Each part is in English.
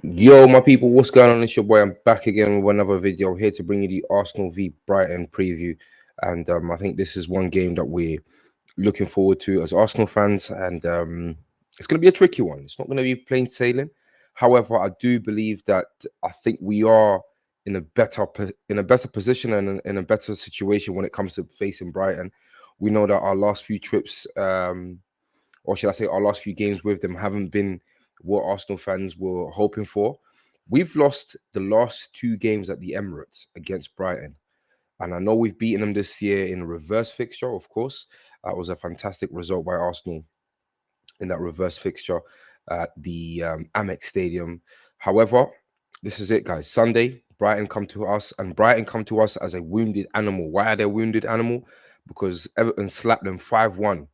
Yo, my people, what's going on? It's your boy. I'm back again with another video here to bring you the Arsenal v Brighton preview. And I think this is one game that we're looking forward to as Arsenal fans. And it's going to be a tricky one. It's not going to be plain sailing. However, I do believe that I think we are in a better position and in a better situation when it comes to facing Brighton. We know that our last few trips, or should I say, our last few games with them haven't been what Arsenal fans were hoping for. We've lost the last two games at the Emirates against Brighton. And I know we've beaten them this year in a reverse fixture, of course. That was a fantastic result by Arsenal in that reverse fixture at the Amex Stadium. However, this is it, guys. Sunday, Brighton come to us, and Brighton come to us as a wounded animal. Why are they a wounded animal? Because Everton slapped them 5-1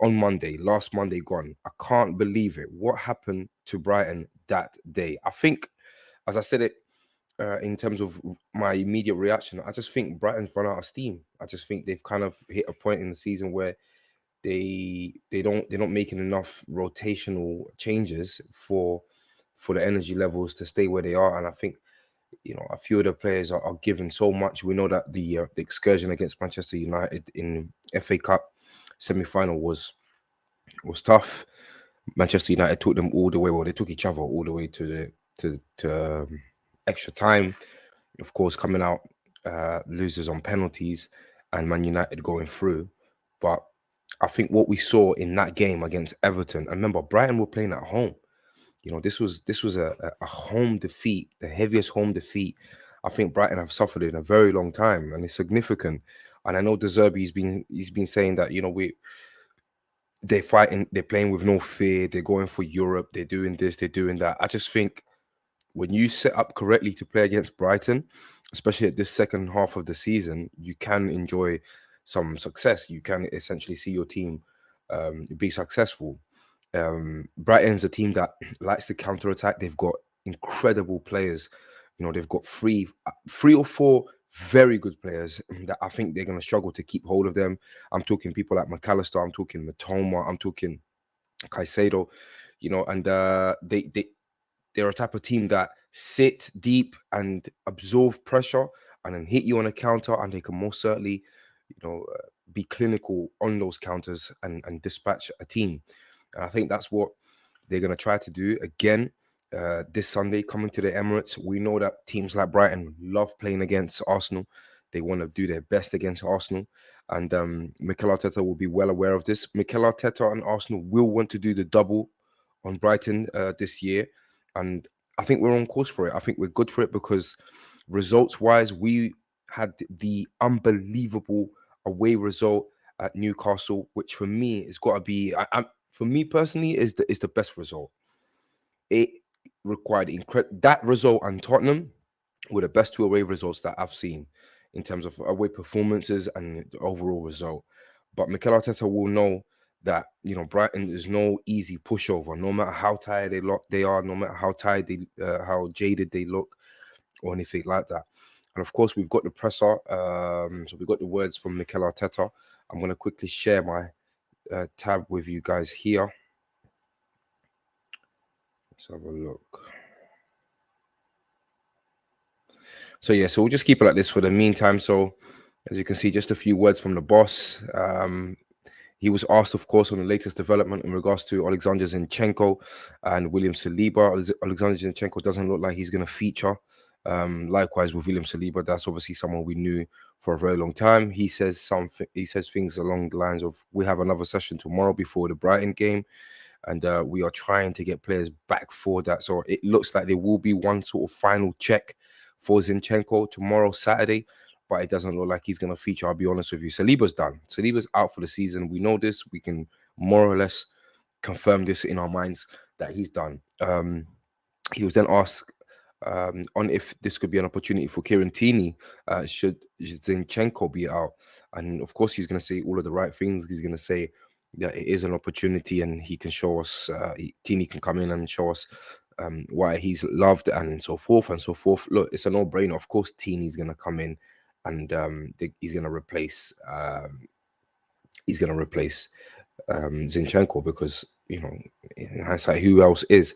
on Monday, last Monday gone. I can't believe it. What happened to Brighton that day? I think, as I said it, in terms of my immediate reaction, I just think Brighton's run out of steam. I just think they've kind of hit a point in the season where they're not making enough rotational changes for the energy levels to stay where they are. And I think a few of the players are given so much. We know that the excursion against Manchester United in FA Cup semi-final was tough. Manchester United took them all the way. Well, they took each other all the way to the extra time. Of course, coming out losers on penalties, and Man United going through. But I think what we saw in that game against Everton, and remember, Brighton were playing at home. This was a home defeat, the heaviest home defeat I think Brighton have suffered in a very long time, and it's significant. And I know De Zerbi's been saying that they're fighting, they're playing with no fear, they're going for Europe, they're doing this, they're doing that. I just think when you set up correctly to play against Brighton, especially at this second half of the season, you can enjoy some success. You can essentially see your team be successful. Brighton's a team that likes to counter attack. They've got incredible players. They've got three or four very good players that I think they're going to struggle to keep hold of them. I'm talking people like McAllister. I'm talking Matoma. I'm talking Caicedo. And they're a type of team that sit deep and absorb pressure and then hit you on a counter, and they can most certainly, be clinical on those counters and dispatch a team. And I think that's what they're going to try to do again this Sunday coming to the Emirates. We know that teams like Brighton love playing against Arsenal. They want to do their best against Arsenal. And Mikel Arteta will be well aware of this. Mikel Arteta and Arsenal will want to do the double on Brighton this year. And I think we're on course for it. I think we're good for it because results-wise, we had the unbelievable away result at Newcastle, which for me has got to be, for me personally, is the best result. It required that result, and Tottenham were the best two away results that I've seen in terms of away performances and the overall result. But Mikel Arteta will know that Brighton is no easy pushover. No matter how tired they are, no matter how tired how jaded they look, or anything like that. And of course, we've got the presser. So we've got the words from Mikel Arteta. I'm going to quickly share my tab with you guys here. Let's have a look. So yeah, so we'll just keep it like this for the meantime. So as you can see, just a few words from the boss. He was asked, of course, on the latest development in regards to Alexander Zinchenko and William Saliba. Alexander Zinchenko doesn't look like he's going to feature. Likewise with William Saliba, that's obviously someone we knew for a very long time. He says things along the lines of, we have another session tomorrow before the Brighton game, and we are trying to get players back for that. So it looks like there will be one sort of final check for Zinchenko tomorrow, Saturday, but it doesn't look like he's going to feature. I'll be honest with you. Saliba's done. Saliba's out for the season. We know this. We can more or less confirm this in our minds that he's done. He was then asked on if this could be an opportunity for Kieran Tierney should Zinchenko be out. And of course, he's going to say all of the right things. He's going to say that it is an opportunity and he can show us, Tierney can come in and show us why he's loved and so forth and so forth. Look, it's a no-brainer. Of course, Tierney's going to come in and he's going to replace Zinchenko because, in hindsight, who else is?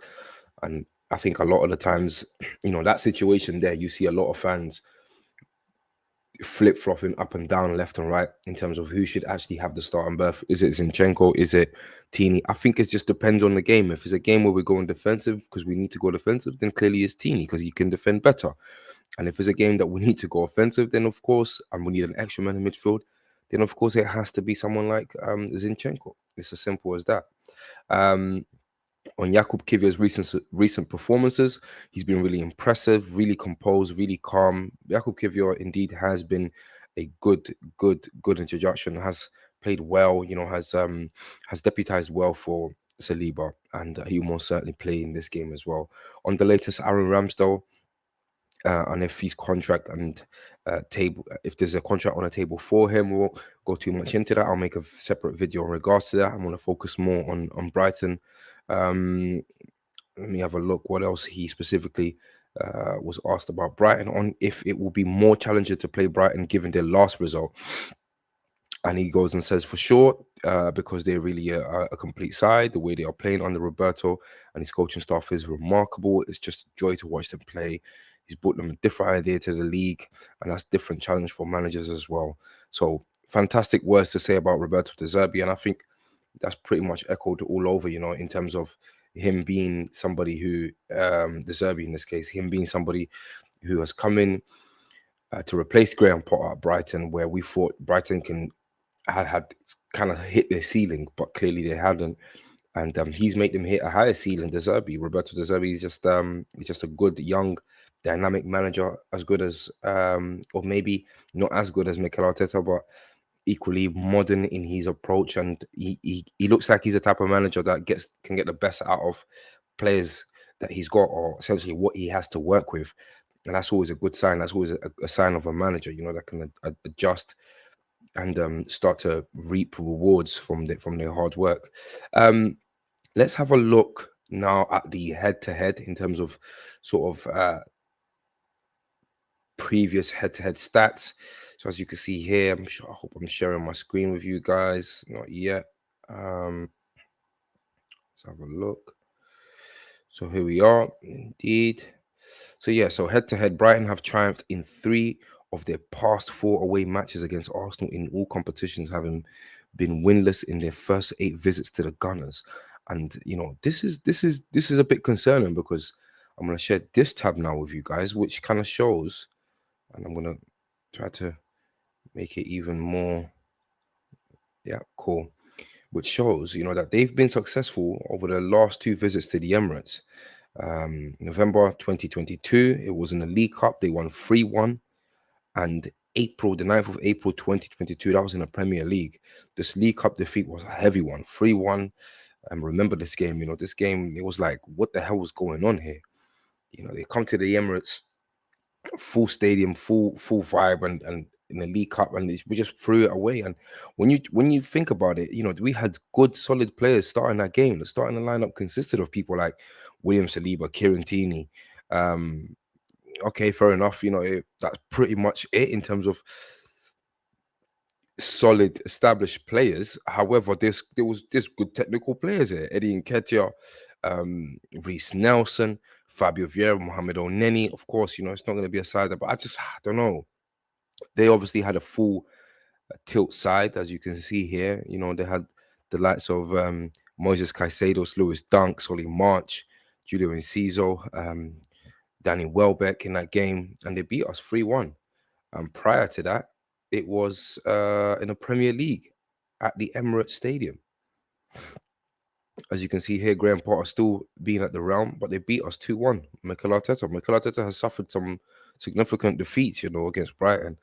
And I think a lot of the times, that situation there, you see a lot of fans flip flopping up and down, left and right in terms of who should actually have the starting berth. Is it Zinchenko? Is it Tini? I think it just depends on the game. If it's a game where we're going defensive because we need to go defensive, then clearly it's Tini because he can defend better. And if it's a game that we need to go offensive, then of course, and we need an extra man in midfield, then of course it has to be someone like Zinchenko. It's as simple as that. Um, on Jakub Kivio's recent performances, he's been really impressive, really composed, really calm. Jakub Kivio indeed has been a good introduction. Has played well, has deputized well for Saliba, and he will most certainly play in this game as well. On the latest, Aaron Ramsdale, and if his contract and table, if there's a contract on the table for him, we won't go too much into that. I'll make a separate video in regards to that. I'm going to focus more on Brighton. Um, Let me have a look. What else he specifically was asked about Brighton on if it will be more challenging to play Brighton given their last result. And he goes and says for sure, because they're really a complete side. The way they are playing under Roberto and his coaching staff is remarkable. It's just a joy to watch them play. He's brought them a different idea to the league, and that's a different challenge for managers as well. So fantastic words to say about Roberto De Zerbi, and I think that's pretty much echoed all over, in terms of him being somebody who, De Zerbi in this case, him being somebody who has come in to replace Graham Potter at Brighton, where we thought Brighton had kind of hit their ceiling, but clearly they hadn't. And he's made them hit a higher ceiling. De Zerbi, Roberto De Zerbi is just a good young, dynamic manager, as good as or maybe not as good as Mikel Arteta, but equally modern in his approach. And he looks like he's the type of manager that can get the best out of players that he's got, or essentially what he has to work with. And that's always a good sign. That's always a sign of a manager, that can adjust and start to reap rewards from their hard work. Let's have a look now at the head-to-head in terms of sort of previous head-to-head stats. So as you can see here, I hope I'm sharing my screen with you guys. Not yet. Let's have a look. So here we are, indeed. So yeah, so head-to-head, Brighton have triumphed in 3 of their past 4 away matches against Arsenal in all competitions, having been winless in their first 8 visits to the Gunners. And this is a bit concerning because I'm going to share this tab now with you guys, which kind of shows, and I'm going to try to make it even more, yeah, cool, which shows, that they've been successful over the last 2 visits to the Emirates. November 2022, it was in the League Cup. They won 3-1. And April, the 9th of April 2022, that was in the Premier League. This League Cup defeat was a heavy one, 3-1. Remember this game, this game, it was like, what the hell was going on here? They come to the Emirates, full stadium, full vibe, and in the League Cup, and we just threw it away. And when you think about it, we had good, solid players starting that game. The starting lineup consisted of people like William Saliba, Kieran Tierney. Okay, fair enough. That's pretty much it in terms of solid, established players. However, there was good technical players here. Eddie Nketiah, Reece Nelson, Fabio Vieira, Mohamed Oneni. Of course, it's not going to be a side, but I don't know. They obviously had a full tilt side, as you can see here. They had the likes of Moises Caicedo, Lewis Dunk, Solly March, Julio Enciso, Danny Welbeck in that game, and they beat us 3-1. And prior to that, it was in the Premier League at the Emirates Stadium. As you can see here, Graham Potter still being at the realm, but they beat us 2-1. Mikel Arteta has suffered some significant defeats, against Brighton.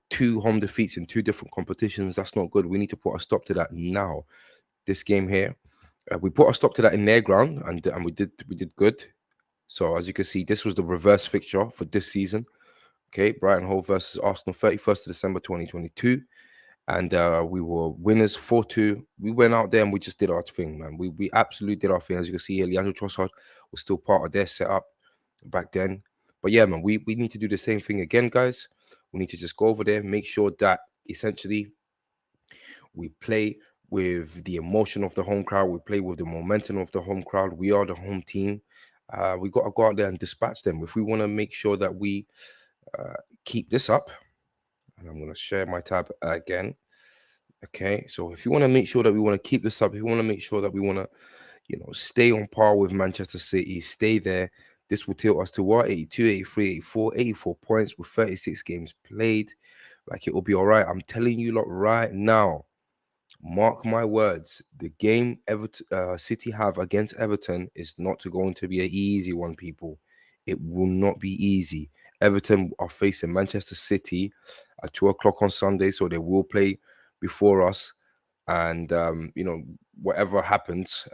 2 home defeats in 2 different competitions. That's not good. We need to put a stop to that now. This game here, we put a stop to that in their ground, and we did good. So as you can see, this was the reverse fixture for this season. Okay, Brighton Hove versus Arsenal, 31st of December 2022. And we were winners 4-2. We went out there and we just did our thing, man. We absolutely did our thing. As you can see here, Leandro Trossard was still part of their setup back then. But yeah, man, we need to do the same thing again, guys. We need to just go over there, make sure that essentially we play with the emotion of the home crowd. We play with the momentum of the home crowd. We are the home team. We got to go out there and dispatch them if we want to make sure that we uh, keep this up. And I'm going to share my tab again. Okay, so if you want to make sure that we want to keep this up, if you want to make sure that we want to, stay on par with Manchester City, stay there. This will tilt us to what? 82, 83, 84, 84 points with 36 games played. Like, it will be all right. I'm telling you lot right now. Mark my words, the game City have against Everton is not going to be an easy one, people. It will not be easy. Everton are facing Manchester City at 2 o'clock on Sunday, so they will play before us. And, whatever happens,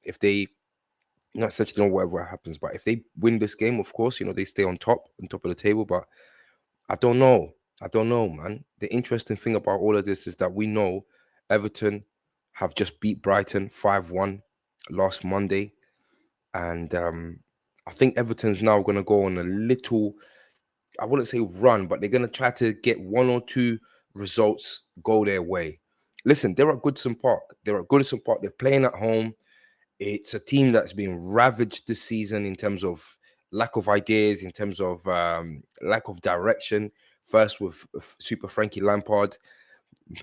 if they, not such, whatever happens, but if they win this game, of course, they stay on top of the table. But I don't know. I don't know, man. The interesting thing about all of this is that we know Everton have just beat Brighton 5-1 last Monday. And I think Everton's now going to go on a little, I wouldn't say run, but they're going to try to get one or two results go their way. Listen, they're at Goodison Park. They're at Goodison Park. They're playing at home. It's a team that's been ravaged this season in terms of lack of ideas, in terms of lack of direction. First with Super Frankie Lampard,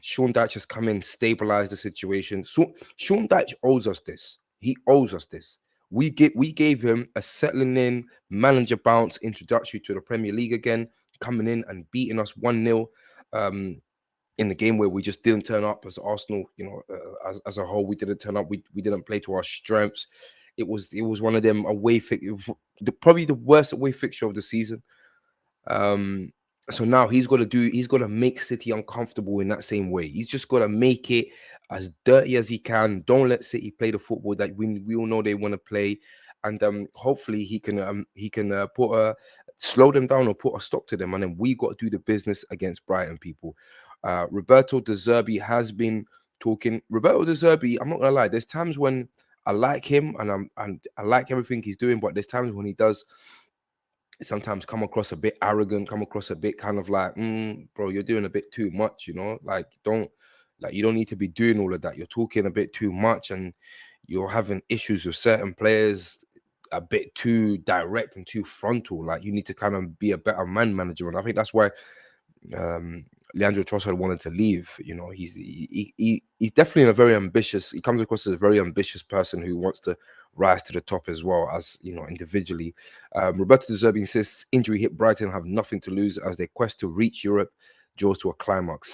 Sean Dyche has come in, stabilized the situation. So Sean Dyche owes us this. He owes us this. We gave him a settling in manager bounce introductory to the Premier League again, coming in and beating us 1-0. In the game where we just didn't turn up as Arsenal, as a whole, we didn't turn up. We didn't play to our strengths. It was one of them probably the worst away fixture of the season. Um, so now he's got to make City uncomfortable in that same way. He's just got to make it as dirty as he can. Don't let City play the football that we all know they want to play, and hopefully he can put a slow them down or put a stop to them, and then we got to do the business against Brighton, people. Roberto De Zerbi has been talking. Roberto De Zerbi, I'm not gonna lie. There's times when I like him and I like everything he's doing, but there's times when he does sometimes come across a bit arrogant, come across a bit kind of like, bro, you're doing a bit too much, like you don't need to be doing all of that. You're talking a bit too much and you're having issues with certain players a bit too direct and too frontal. Like, you need to kind of be a better man manager. And I think that's why um Leandro Trossard wanted to leave. He's definitely he comes across as a very ambitious person who wants to rise to the top as well as individually. Roberto De Zerbi insists injury hit Brighton have nothing to lose as their quest to reach Europe draws to a climax.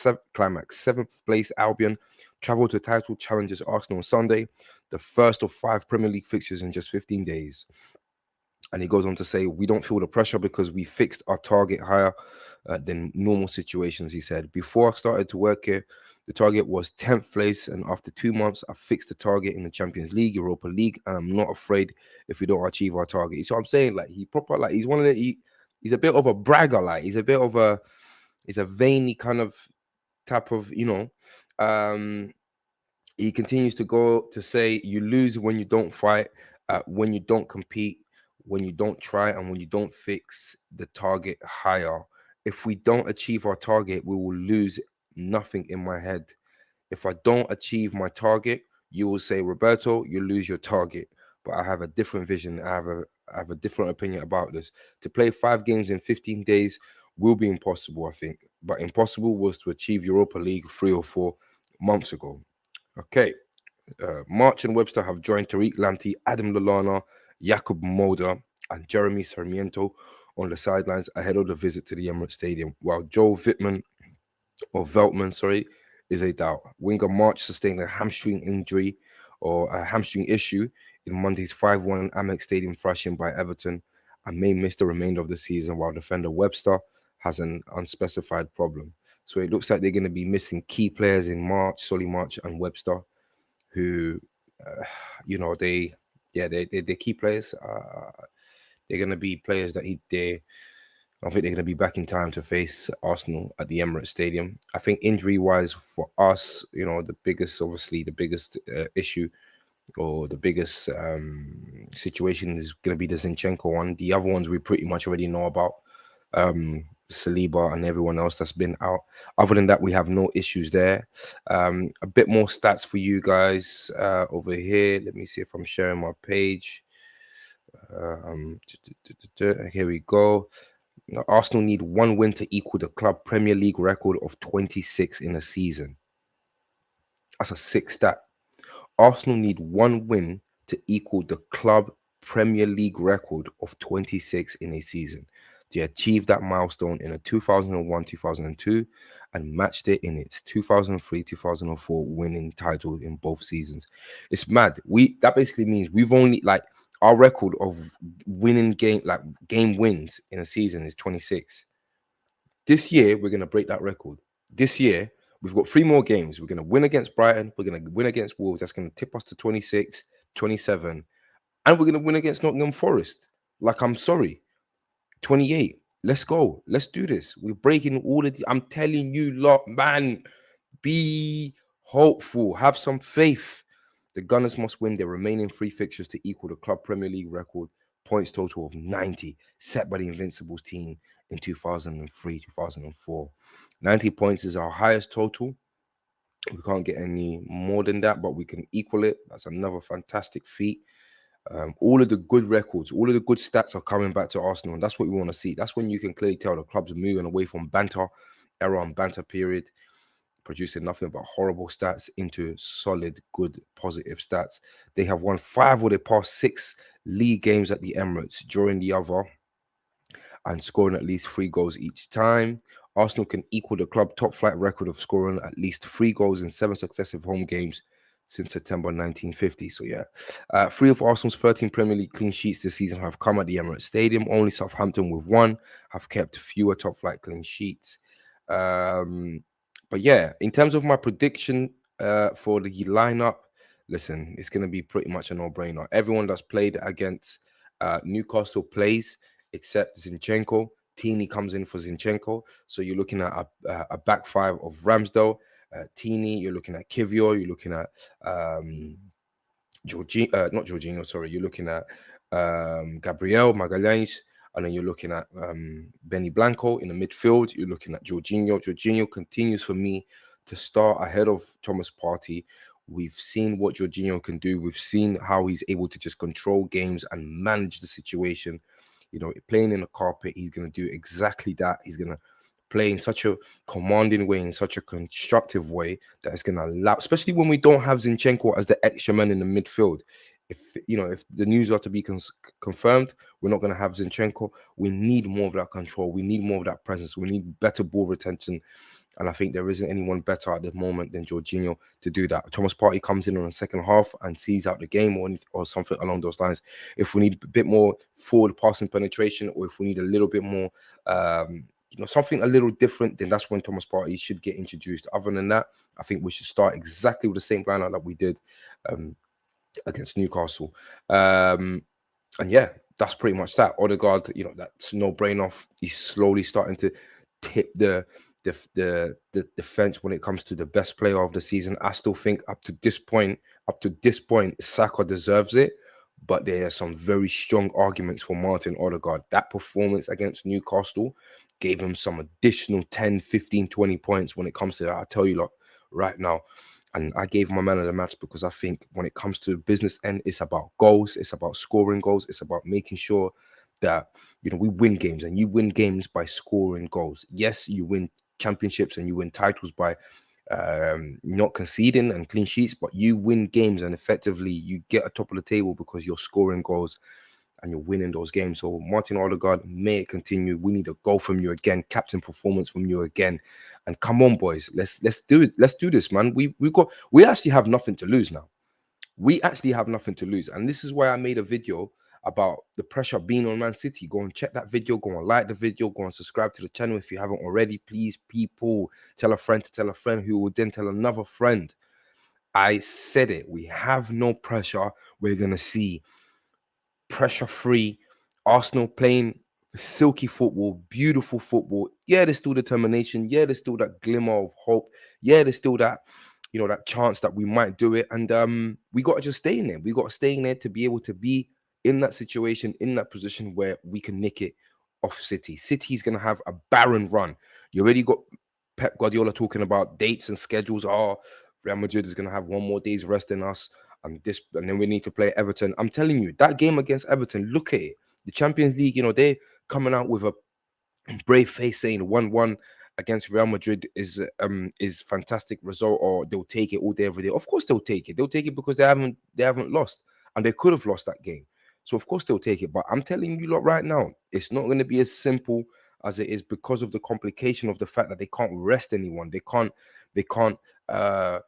Seventh place Albion travel to title challenges Arsenal on Sunday, the first of 5 Premier League fixtures in just 15 days. And he goes on to say, we don't feel the pressure because we fixed our target higher than normal situations. He said, before I started to work here, the target was 10th place. And after 2 months, I fixed the target in the Champions League, Europa League. And I'm not afraid if we don't achieve our target. So I'm saying, like, he's one of he's a bit of a bragger. Like, he's a veiny kind of type of, um, he continues to go to say, you lose when you don't fight, when you don't compete, when you don't try, and when you don't fix the target higher. If we don't achieve our target, we will lose. Nothing in my head. If I don't achieve my target, you will say, Roberto, you lose your target. But I have a different vision. I have a different opinion about this. To play 5 games in 15 days will be impossible, I think. But impossible was to achieve Europa League 3 or 4 months ago. Okay. March and Webster have joined Tariq Lamptey, Adam Lallana, Jakub Moder, and Jeremy Sarmiento on the sidelines ahead of the visit to the Emirates Stadium, while Joe Veltman, is a doubt. Winger March sustained a hamstring injury or a hamstring issue in Monday's 5-1 Amex Stadium thrashing by Everton and may miss the remainder of the season, while defender Webster has an unspecified problem. So it looks like they're going to be missing key players in March, Solly March and Webster, who, they're key players. They're going to be players that I don't think they're going to be back in time to face Arsenal at the Emirates Stadium. I think injury-wise for us, the biggest issue or the biggest situation is going to be the Zinchenko one. The other ones we pretty much already know about. Saliba and everyone else that's been out. Other than that, we have no issues there. A bit more stats for you guys over here. Let me see if I'm sharing my page. Here we go. Now, Arsenal need one win to equal the club Premier League record of 26 in a season. That's a sick stat. Arsenal need one win to equal the club Premier League record of 26 in a season. They achieved that milestone in a 2001 2002 and matched it in its 2003 2004 winning title in both seasons. It's mad. That basically means we've only like our record of winning game wins in a season is 26. This year, we're going to break that record. This year, we've got 3 more games. We're going to win against Brighton. We're going to win against Wolves. That's going to tip us to 26, 27. And we're going to win against Nottingham Forest. Like, I'm sorry. 28. Let's go. Let's do this. We're breaking all of the... I'm telling you, lot, man, be hopeful. Have some faith. The Gunners must win their remaining 3 fixtures to equal the club Premier League record points total of 90 set by the Invincibles team in 2003, 2004. 90 points is our highest total. We can't get any more than that, but we can equal it. That's another fantastic feat. All of the good records, all of the good stats are coming back to Arsenal, and that's what we want to see. That's when you can clearly tell the club's moving away from era and banter period, producing nothing but horrible stats into solid, good, positive stats. They have won 5 of their past 6 league games at the Emirates, drawing the other and scoring at least 3 goals each time. Arsenal can equal the club top flight record of scoring at least 3 goals in 7 successive home games since September 1950. So yeah, 3 of Arsenal's 13 Premier League clean sheets this season have come at the Emirates Stadium. Only Southampton with 1 have kept fewer top flight clean sheets. But yeah, in terms of my prediction for the lineup, listen, it's going to be pretty much a no-brainer. Everyone that's played against Newcastle plays except Zinchenko. Tini comes in for Zinchenko. So you're looking at a back 5 of Ramsdale, Tini, you're looking at Kivior, you're looking at not Jorginho, sorry. You're looking at Gabriel Magalhães, and then you're looking at Benny Blanco in the midfield. You're looking at Jorginho. Jorginho continues for me to start ahead of Thomas Partey. We've seen what Jorginho can do. We've seen how he's able to just control games and manage the situation. You know, playing in the carpet, he's going to do exactly that. He's going to play in such a commanding way, in such a constructive way that it's going to allow, especially when we don't have Zinchenko as the extra man in the midfield. If the news are to be confirmed, we're not going to have Zinchenko. We need more of that control. We need more of that presence. We need better ball retention. And I think there isn't anyone better at the moment than Jorginho to do that. Thomas Partey comes in on the second half and sees out the game or something along those lines. If we need a bit more forward passing penetration, or if we need a little bit more, something a little different, then that's when Thomas Partey should get introduced. Other than that, I think we should start exactly with the same lineup that we did against Newcastle. And yeah, that's pretty much that. Odegaard, that's no brain off. He's slowly starting to tip the defense when it comes to the best player of the season. I still think up to this point, Saka deserves it, but there are some very strong arguments for Martin Odegaard. That performance against Newcastle gave him some additional 10, 15, 20 points when it comes to that. I tell you, look, right now. And I gave my man of the match because I think when it comes to the business end, it's about goals. It's about scoring goals. It's about making sure that, we win games, and you win games by scoring goals. Yes, you win championships and you win titles by not conceding and clean sheets, but you win games and effectively you get atop of the table because you're scoring goals and you're winning those games. So Martin Odegaard, may it continue. We need a goal from you again, captain performance from you again. And come on, boys, let's do it. Let's do this, man. We actually have nothing to lose now. We actually have nothing to lose. And this is why I made a video about the pressure being on Man City. Go and check that video. Go and like the video. Go and subscribe to the channel if you haven't already. Please, people, tell a friend to tell a friend who will then tell another friend. I said it. We have no pressure. We're going to see pressure-free Arsenal playing silky football, beautiful football. Yeah, there's still determination. Yeah, there's still that glimmer of hope. Yeah, there's still that, that chance that we might do it. And we got to just stay in there. We got to stay in there to be able to be in that situation, in that position where we can nick it off City. City's going to have a barren run. You already got Pep Guardiola talking about dates and schedules. Real Madrid is going to have 1 more day's rest than us. and then we need to play Everton. I'm telling you, that game against Everton, look at it. The Champions League, they're coming out with a brave face saying 1-1 against Real Madrid is fantastic result, or they'll take it all day every day. Of course they'll take it. They'll take it because they haven't lost, and they could have lost that game. So of course they'll take it. But I'm telling you lot right now, it's not going to be as simple as it is, because of the complication of the fact that they can't rest anyone. They can't uh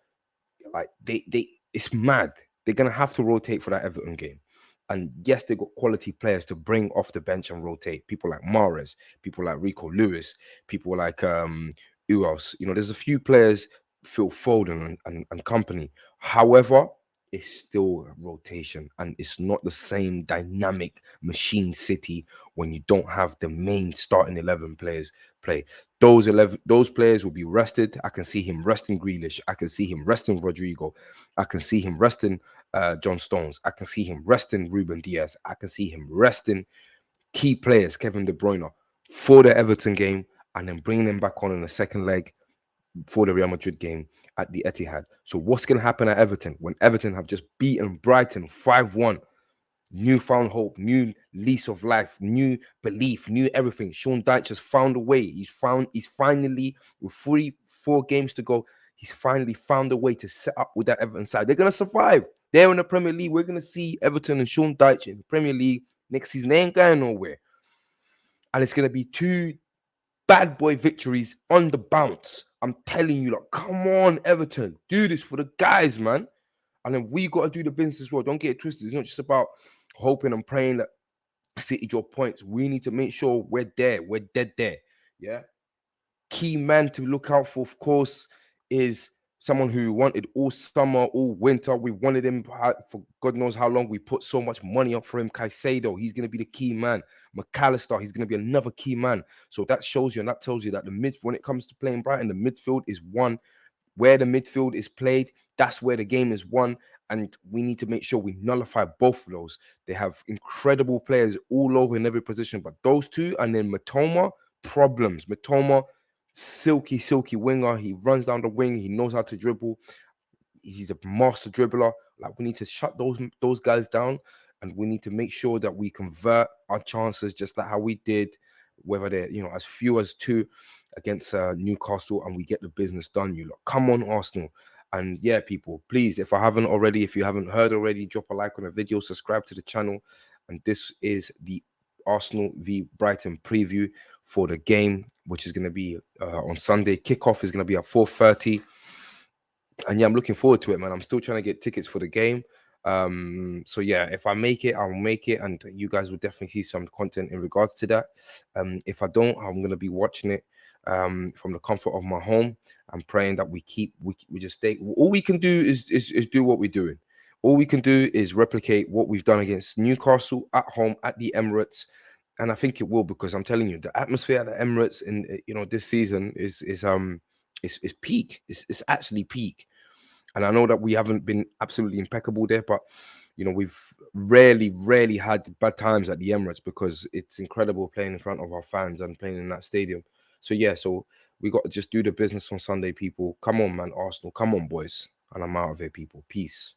like they it's mad. They're gonna have to rotate for that Everton game. And yes, they got quality players to bring off the bench and rotate. People like Mahrez, people like Rico Lewis, people like who else? There's a few players, Phil Foden and company. However, it's still a rotation, and it's not the same dynamic machine city when you don't have the main starting 11 players play. Those players will be rested. I can see him resting Grealish. I can see him resting Rodrigo. I can see him resting John Stones. I can see him resting Ruben Diaz. I can see him resting key players, Kevin De Bruyne, for the Everton game, and then bringing them back on in the second leg for the Real Madrid game at the Etihad. So what's going to happen at Everton when Everton have just beaten Brighton 5-1? Newfound hope, new lease of life, new belief, new everything. Sean Dyche has found a way. He's finally, with 4 games to go, he's finally found a way to set up with that Everton side. They're gonna survive. They're in the Premier League. We're gonna see Everton and Sean Dyche in the Premier League next season. They ain't going nowhere. And it's gonna be 2 bad boy victories on the bounce. I'm telling you, like, come on, Everton, do this for the guys, man. And then we got to do the business as well. Don't get it twisted. It's not just about hoping and praying that City draw points. We need to make sure we're there. We're dead there. Yeah. Key man to look out for, of course, is someone who wanted all summer, all winter. We wanted him for God knows how long. We put so much money up for him. Caicedo, he's going to be the key man. McAllister, he's going to be another key man. So that shows you, and that tells you that when it comes to playing Brighton, the midfield is one. Where the midfield is played, that's where the game is won. And we need to make sure we nullify both of those. They have incredible players all over in every position, but those two, and then Matoma, problems. Matoma, silky winger. He runs down the wing. He knows how to dribble. He's a master dribbler. Like, we need to shut those guys down, and we need to make sure that we convert our chances just like how we did, whether they're as few as 2 against Newcastle, and we get the business done. You lot, come on, Arsenal. And yeah, people, please, if you haven't heard already, drop a like on the video, subscribe to the channel. And this is the Arsenal v Brighton preview for the game, which is going to be on Sunday. Kickoff is going to be at 4:30. And yeah, I'm looking forward to it, man. I'm still trying to get tickets for the game. So yeah, if I make it, I'll make it, and you guys will definitely see some content in regards to that. If I don't, I'm gonna be watching it from the comfort of my home. I'm praying that we just stay. All we can do is do what we're doing. All we can do is replicate what we've done against Newcastle at home at the Emirates. And I think it will, because I'm telling you, the atmosphere at the Emirates in this season is peak. It's actually peak. And I know that we haven't been absolutely impeccable there, but we've rarely had bad times at the Emirates, because it's incredible playing in front of our fans and playing in that stadium. So yeah, so we got to just do the business on Sunday, people. Come on, man, Arsenal. Come on, boys. And I'm out of here, people. Peace.